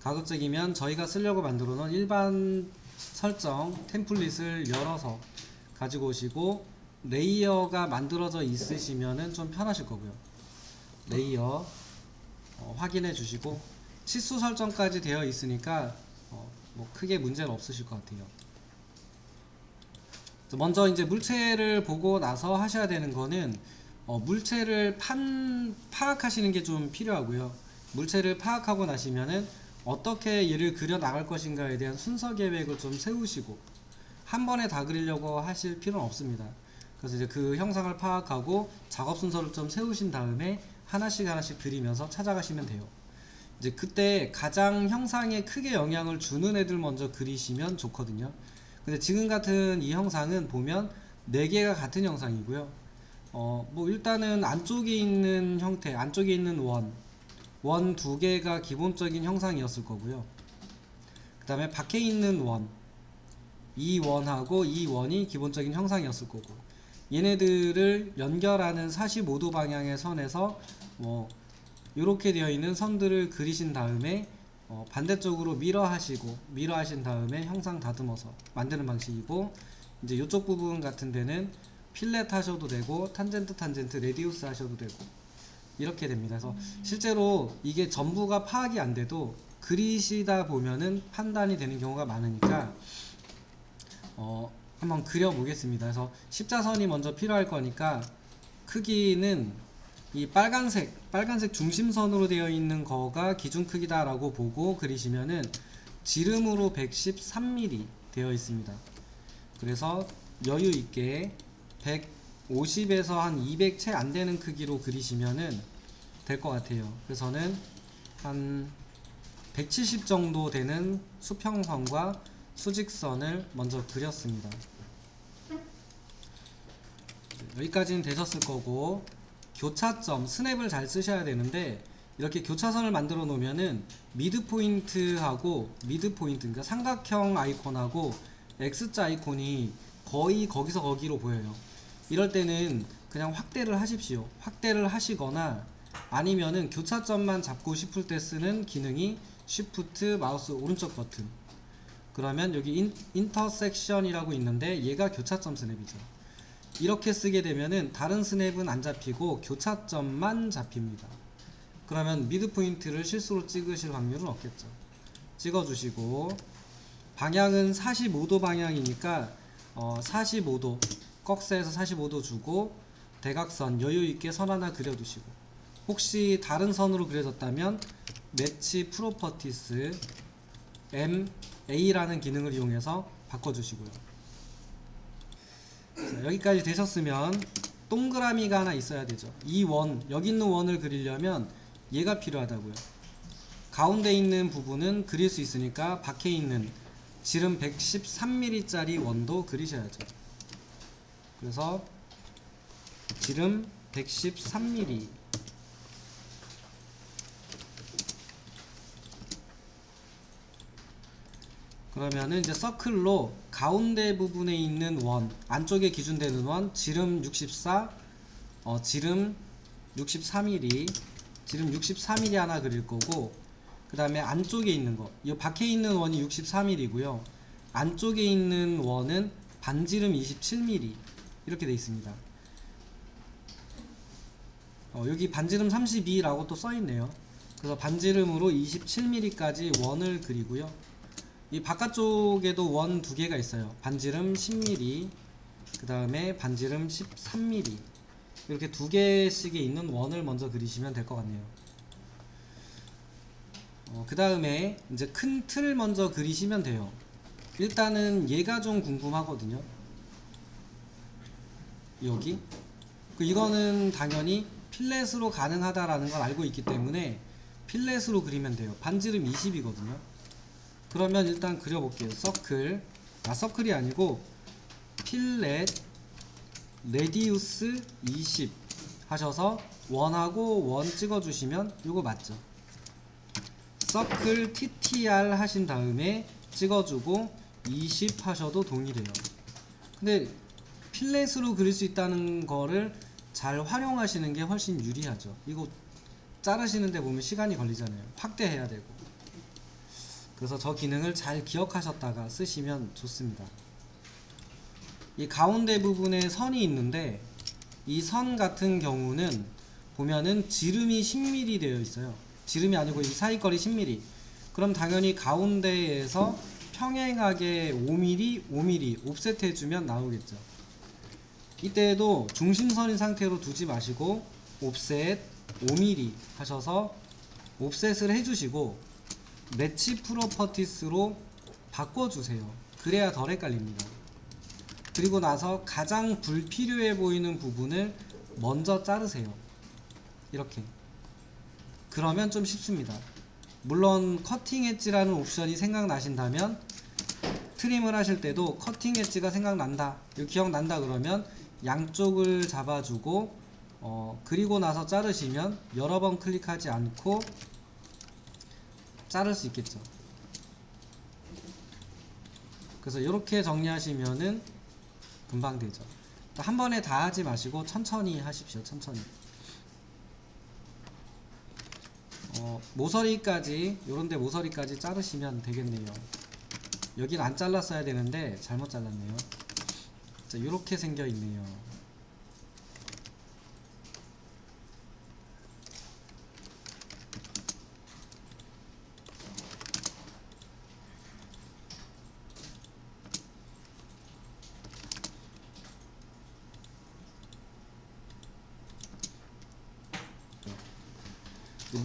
가급적이면 저희가 쓰려고 만들어 놓은 일반 설정 템플릿을 열어서 가지고 오시고, 레이어가 만들어져 있으시면은 좀 편하실 거고요. 레이어 확인해 주시고, 치수 설정까지 되어 있으니까 뭐 크게 문제는 없으실 것 같아요. 먼저 이제 물체를 보고 나서 하셔야 되는 거는 물체를 파악하시는 게 좀 필요하고요. 물체를 파악하고 나시면은 어떻게 얘를 그려 나갈 것인가에 대한 순서 계획을 좀 세우시고, 한 번에 다 그리려고 하실 필요는 없습니다. 그래서 이제 그 형상을 파악하고 작업 순서를 좀 세우신 다음에 하나씩 하나씩 그리면서 찾아가시면 돼요. 이제 그때 가장 형상에 크게 영향을 주는 애들 먼저 그리시면 좋거든요. 근데 지금 같은 이 형상은 보면 4개가 같은 형상이고요. 뭐 일단은 안쪽에 있는 형태, 안쪽에 있는 원 2개가 기본적인 형상이었을 거고요. 그 다음에 밖에 있는 이 원하고 이 원이 기본적인 형상이었을 거고, 얘네들을 연결하는 45도 방향의 선에서 뭐 이렇게 되어 있는 선들을 그리신 다음에 반대쪽으로 미러 하신 다음에 형상 다듬어서 만드는 방식이고, 이제 이쪽 부분 같은 데는 필렛 하셔도 되고 탄젠트 레디우스 하셔도 되고 이렇게 됩니다. 그래서 실제로 이게 전부가 파악이 안 돼도 그리시다 보면은 판단이 되는 경우가 많으니까 한번 그려 보겠습니다. 그래서 십자선이 먼저 필요할 거니까, 크기는 이 빨간색 중심선으로 되어 있는 거가 기준 크기다 라고 보고 그리시면은 지름으로 113mm 되어 있습니다. 그래서 여유 있게 150에서 한 200 채 안 되는 크기로 그리시면은 될 것 같아요. 그래서는 한 170 정도 되는 수평선과 수직선을 먼저 그렸습니다. 여기까지는 되셨을 거고, 교차점, 스냅을 잘 쓰셔야 되는데, 이렇게 교차선을 만들어 놓으면은 미드포인트하고 그러니까 삼각형 아이콘하고 X자 아이콘이 거의 거기서 거기로 보여요. 이럴 때는 그냥 확대를 하십시오. 확대를 하시거나 아니면은 교차점만 잡고 싶을 때 쓰는 기능이 Shift 마우스 오른쪽 버튼, 그러면 여기 인터섹션이라고 있는데 얘가 교차점 스냅이죠. 이렇게 쓰게 되면은 다른 스냅은 안 잡히고 교차점만 잡힙니다. 그러면 미드 포인트를 실수로 찍으실 확률은 없겠죠. 찍어주시고, 방향은 45도 방향이니까 45도 꺽쇠에서 45도 주고 대각선 여유있게 선 하나 그려두시고, 혹시 다른 선으로 그려졌다면 매치 프로퍼티스 MA라는 기능을 이용해서 바꿔주시고요. 자, 여기까지 되셨으면 동그라미가 하나 있어야 되죠. 이 여기 있는 원을 그리려면 얘가 필요하다고요. 가운데 있는 부분은 그릴 수 있으니까 밖에 있는 지름 113mm 짜리 원도 그리셔야죠. 그래서 지름 113mm, 그러면은 이제 서클로 가운데 부분에 있는 원, 안쪽에 기준되는 원, 지름 64, 지름 63mm, 지름 63mm 하나 그릴 거고, 그 다음에 안쪽에 있는 거, 이 밖에 있는 원이 63mm고요. 안쪽에 있는 원은 반지름 27mm 이렇게 되어 있습니다. 여기 반지름 32라고 또 써있네요. 그래서 반지름으로 27mm까지 원을 그리고요. 이 바깥쪽에도 원 2개가 있어요. 반지름 10mm, 그 다음에 반지름 13mm, 이렇게 2개씩에 있는 원을 먼저 그리시면 될 것 같네요. 그 다음에 이제 큰 틀 먼저 그리시면 돼요. 일단은 얘가 좀 궁금하거든요. 여기 이거는 당연히 필렛으로 가능하다라는 걸 알고 있기 때문에 필렛으로 그리면 돼요. 반지름 20이거든요. 그러면 일단 그려볼게요. 서클이 아니고 필렛 레디우스 20 하셔서 원하고 원 찍어주시면 이거 맞죠? 서클 TTR 하신 다음에 찍어주고 20 하셔도 동일해요. 근데 필렛으로 그릴 수 있다는 거를 잘 활용하시는 게 훨씬 유리하죠. 이거 자르시는데 보면 시간이 걸리잖아요. 확대해야 되고. 그래서 저 기능을 잘 기억하셨다가 쓰시면 좋습니다. 이 가운데 부분에 선이 있는데 이 선 같은 경우는 보면은 지름이 10mm 되어 있어요. 지름이 아니고 이 사이거리 10mm. 그럼 당연히 가운데에서 평행하게 5mm, 5mm 옵셋 해주면 나오겠죠. 이때에도 중심선인 상태로 두지 마시고 옵셋 5mm 하셔서 옵셋을 해주시고 매치 프로퍼티스로 바꿔주세요. 그래야 덜 헷갈립니다. 그리고 나서 가장 불필요해 보이는 부분을 먼저 자르세요. 이렇게. 그러면 좀 쉽습니다. 물론 커팅 엣지라는 옵션이 생각나신다면 트림을 하실 때도 커팅 엣지가 생각난다, 기억난다 그러면 양쪽을 잡아주고 그리고 나서 자르시면 여러 번 클릭하지 않고 자를 수 있겠죠. 그래서 이렇게 정리하시면은 금방 되죠. 한 번에 다 하지 마시고 천천히 하십시오. 천천히. 모서리까지, 요런데 모서리까지 자르시면 되겠네요. 여긴 안 잘랐어야 되는데 잘못 잘랐네요. 자, 요렇게 생겨 있네요.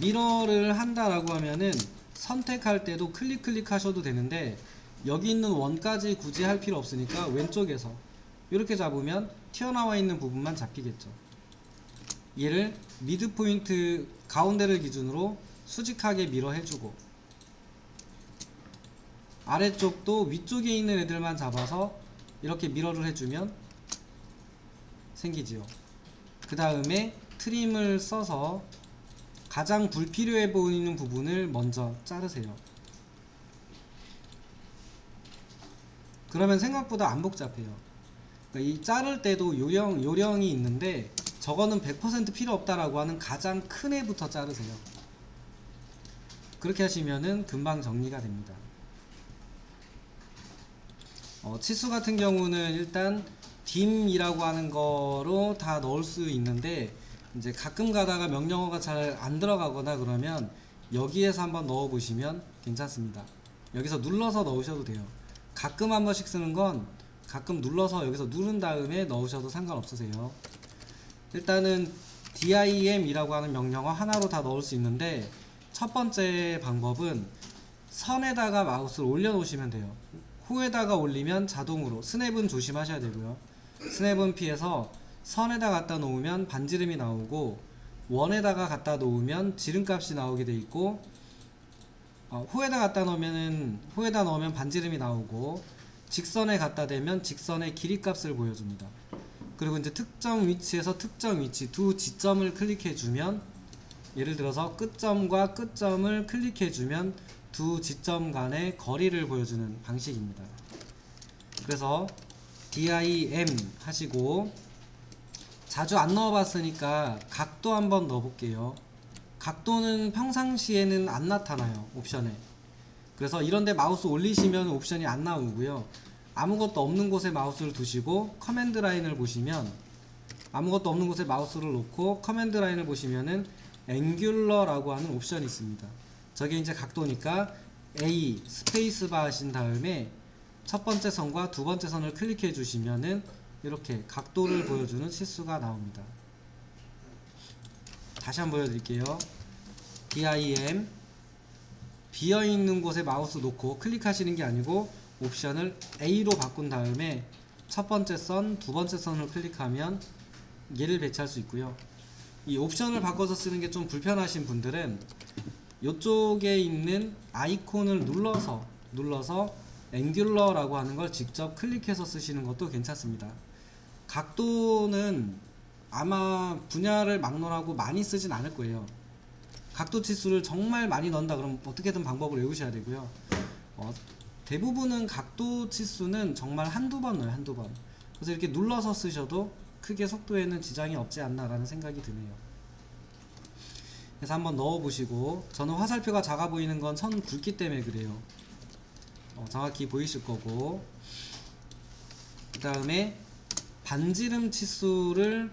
미러를 한다라고 하면은 선택할 때도 클릭 하셔도 되는데 여기 있는 원까지 굳이 할 필요 없으니까 왼쪽에서 이렇게 잡으면 튀어나와 있는 부분만 잡히겠죠. 얘를 미드 포인트 가운데를 기준으로 수직하게 미러 해주고 아래쪽도 위쪽에 있는 애들만 잡아서 이렇게 미러를 해주면 생기지요. 그 다음에 트림을 써서 가장 불필요해 보이는 부분을 먼저 자르세요. 그러면 생각보다 안 복잡해요. 그러니까 이 자를 때도 요령이 있는데 저거는 100% 필요 없다라고 하는 가장 큰 애부터 자르세요. 그렇게 하시면은 금방 정리가 됩니다. 치수 같은 경우는 일단 dim이라고 하는 거로 다 넣을 수 있는데 이제 가끔 가다가 명령어가 잘 안 들어가거나 그러면 여기에서 한번 넣어 보시면 괜찮습니다. 여기서 눌러서 넣으셔도 돼요. 가끔 한 번씩 쓰는 건 가끔 눌러서 여기서 누른 다음에 넣으셔도 상관없으세요. 일단은 dim 이라고 하는 명령어 하나로 다 넣을 수 있는데 첫 번째 방법은 선에다가 마우스를 올려 놓으시면 돼요. 후에다가 올리면 자동으로, 스냅은 조심하셔야 되고요. 스냅은 피해서 선에다 갖다 놓으면 반지름이 나오고 원에다가 갖다 놓으면 지름값이 나오게 돼 있고 호에다 갖다 넣으면 반지름이 나오고 직선에 갖다 대면 직선의 길이값을 보여줍니다. 그리고 이제 특정 위치에서 특정 위치 두 지점을 클릭해 주면 예를 들어서 끝점과 끝점을 클릭해 주면 두 지점 간의 거리를 보여주는 방식입니다. 그래서 dim 하시고 자주 안 넣어봤으니까 각도 한번 넣어볼게요. 각도는 평상시에는 안 나타나요, 옵션에. 그래서 이런데 마우스 올리시면 옵션이 안 나오고요. 아무것도 없는 곳에 마우스를 두시고 커맨드 라인을 보시면 아무것도 없는 곳에 마우스를 놓고 커맨드 라인을 보시면은 앵귤러라고 하는 옵션이 있습니다. 저게 이제 각도니까 A 스페이스바 하신 다음에 첫 번째 선과 두 번째 선을 클릭해 주시면은 이렇게 각도를 보여주는 치수가 나옵니다. 다시 한번 보여드릴게요. dim 비어있는 곳에 마우스 놓고 클릭하시는 게 아니고 옵션을 A로 바꾼 다음에 첫 번째 선, 두 번째 선을 클릭하면 얘를 배치할 수 있고요. 이 옵션을 바꿔서 쓰는 게 좀 불편하신 분들은 이쪽에 있는 아이콘을 눌러서 앵귤러라고 하는 걸 직접 클릭해서 쓰시는 것도 괜찮습니다. 각도는 아마 분야를 막론하고 많이 쓰진 않을 거예요. 각도 치수를 정말 많이 넣는다 그러면 어떻게든 방법을 외우셔야 되고요. 대부분은 각도 치수는 정말 한두 번 넣어요. 한두 번. 그래서 이렇게 눌러서 쓰셔도 크게 속도에는 지장이 없지 않나 라는 생각이 드네요. 그래서 한번 넣어 보시고, 저는 화살표가 작아 보이는 건 선 굵기 때문에 그래요. 정확히 보이실 거고, 그 다음에 반지름 치수를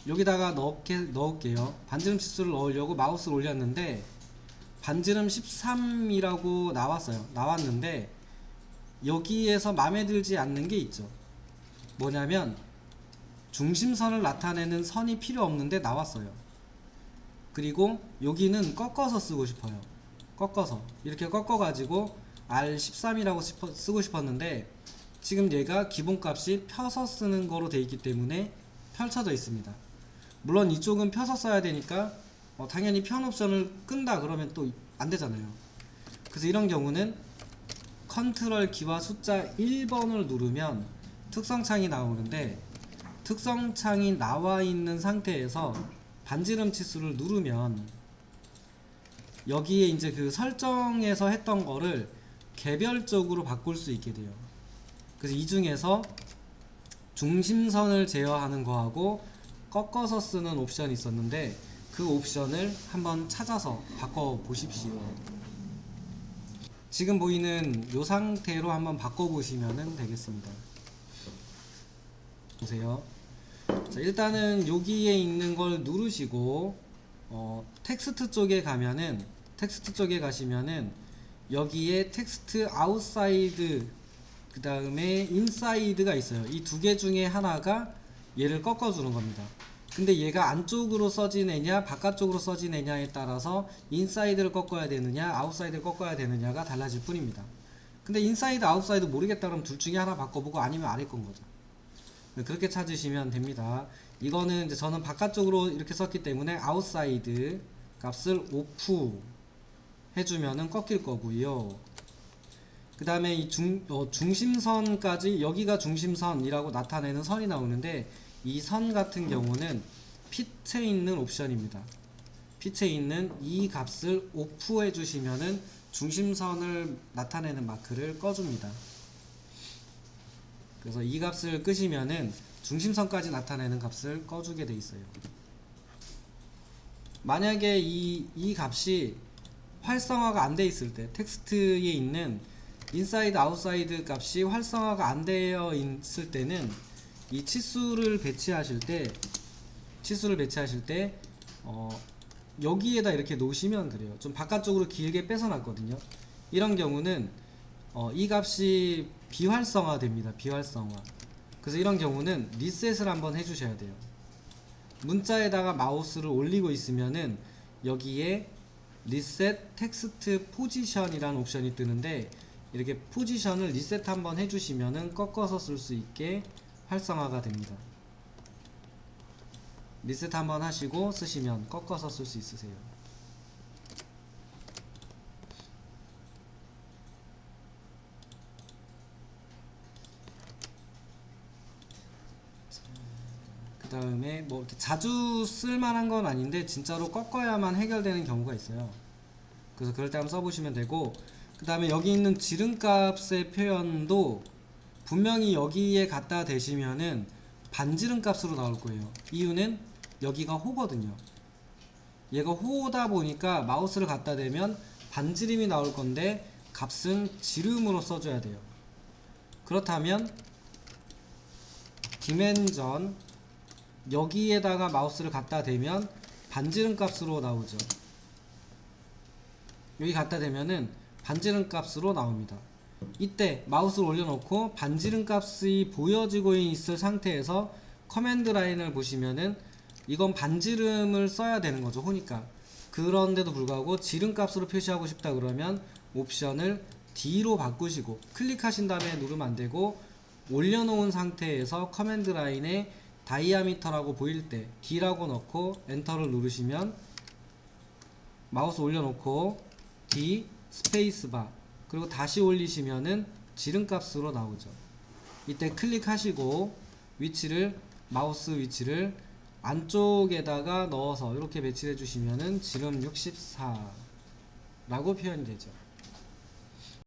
여기다가 넣을게요. 반지름 치수를 넣으려고 마우스를 올렸는데 반지름 13이라고 나왔는데 여기에서 마음에 들지 않는 게 있죠. 뭐냐면 중심선을 나타내는 선이 필요 없는데 나왔어요. 그리고 여기는 꺾어서 쓰고 싶어요. 꺾어서 이렇게 꺾어 가지고 R13이라고 쓰고 싶었는데 지금 얘가 기본값이 펴서 쓰는 거로 되어 있기 때문에 펼쳐져 있습니다. 물론 이쪽은 펴서 써야 되니까 당연히 편 옵션을 끈다 그러면 또 안 되잖아요. 그래서 이런 경우는 컨트롤 키와 숫자 1번을 누르면 특성창이 나오는데, 특성창이 나와 있는 상태에서 반지름 치수를 누르면 여기에 이제 그 설정에서 했던 거를 개별적으로 바꿀 수 있게 돼요. 그래서 이 중에서 중심선을 제어하는 거하고 꺾어서 쓰는 옵션이 있었는데 그 옵션을 한번 찾아서 바꿔 보십시오. 지금 보이는 이 상태로 한번 바꿔 보시면 되겠습니다. 보세요. 자, 일단은 여기에 있는 걸 누르시고 텍스트 쪽에 가시면은 여기에 텍스트 아웃사이드 그 다음에 인사이드가 있어요. 이 두 개 중에 하나가 얘를 꺾어주는 겁니다. 근데 얘가 안쪽으로 써지느냐 바깥쪽으로 써지느냐에 따라서 인사이드를 꺾어야 되느냐 아웃사이드를 꺾어야 되느냐가 달라질 뿐입니다. 근데 인사이드 아웃사이드 모르겠다 그러면 둘 중에 하나 바꿔보고 아니면 아래 건 거죠. 그렇게 찾으시면 됩니다. 이거는 이제 저는 바깥쪽으로 이렇게 썼기 때문에 아웃사이드 값을 오프 해주면은 꺾일 거고요. 그 다음에 이 중심선까지, 여기가 중심선이라고 나타내는 선이 나오는데 이 선 같은 경우는 핏에 있는 옵션입니다. 핏에 있는 이 값을 오프 해주시면은 중심선을 나타내는 마크를 꺼줍니다. 그래서 이 값을 끄시면은 중심선까지 나타내는 값을 꺼주게 돼 있어요. 만약에 이 값이 활성화가 안 돼 있을 때, 텍스트에 있는 인사이드 아웃사이드 값이 활성화가 안 되어 있을 때는 이 치수를 배치하실 때 여기에다 이렇게 놓으시면 그래요. 좀 바깥쪽으로 길게 빼서 놨거든요. 이런 경우는 이 값이 비활성화 됩니다. 비활성화. 그래서 이런 경우는 리셋을 한번 해주셔야 돼요. 문자에다가 마우스를 올리고 있으면은 여기에 리셋 텍스트 포지션이라는 옵션이 뜨는데 이렇게 포지션을 리셋 한번 해주시면은 꺾어서 쓸 수 있게 활성화가 됩니다. 리셋 한번 하시고 쓰시면 꺾어서 쓸 수 있으세요. 그 다음에 뭐 이렇게 자주 쓸만한 건 아닌데 진짜로 꺾어야만 해결되는 경우가 있어요. 그래서 그럴 때 한번 써보시면 되고, 그 다음에 여기 있는 지름값의 표현도 분명히 여기에 갖다 대시면은 반지름 값으로 나올 거예요. 이유는 여기가 호거든요. 얘가 호다 보니까 마우스를 갖다 대면 반지름이 나올 건데 값은 지름으로 써줘야 돼요. 그렇다면 디멘전 여기에다가 마우스를 갖다 대면 반지름 값으로 나오죠. 여기 갖다 대면은 반지름 값으로 나옵니다. 이때 마우스를 올려놓고 반지름 값이 보여지고 있을 상태에서 커맨드 라인을 보시면은 이건 반지름을 써야 되는 거죠. 호니까. 그런데도 불구하고 지름 값으로 표시하고 싶다 그러면 옵션을 D로 바꾸시고 클릭하신 다음에 누르면 안 되고 올려놓은 상태에서 커맨드 라인에 다이아미터라고 보일 때 D라고 넣고 엔터를 누르시면 마우스 올려놓고 D 스페이스바 그리고 다시 올리시면은 지름값으로 나오죠. 이때 클릭하시고 마우스 위치를 안쪽에다가 넣어서 이렇게 배치해 주시면은 지름 64라고 표현이 되죠.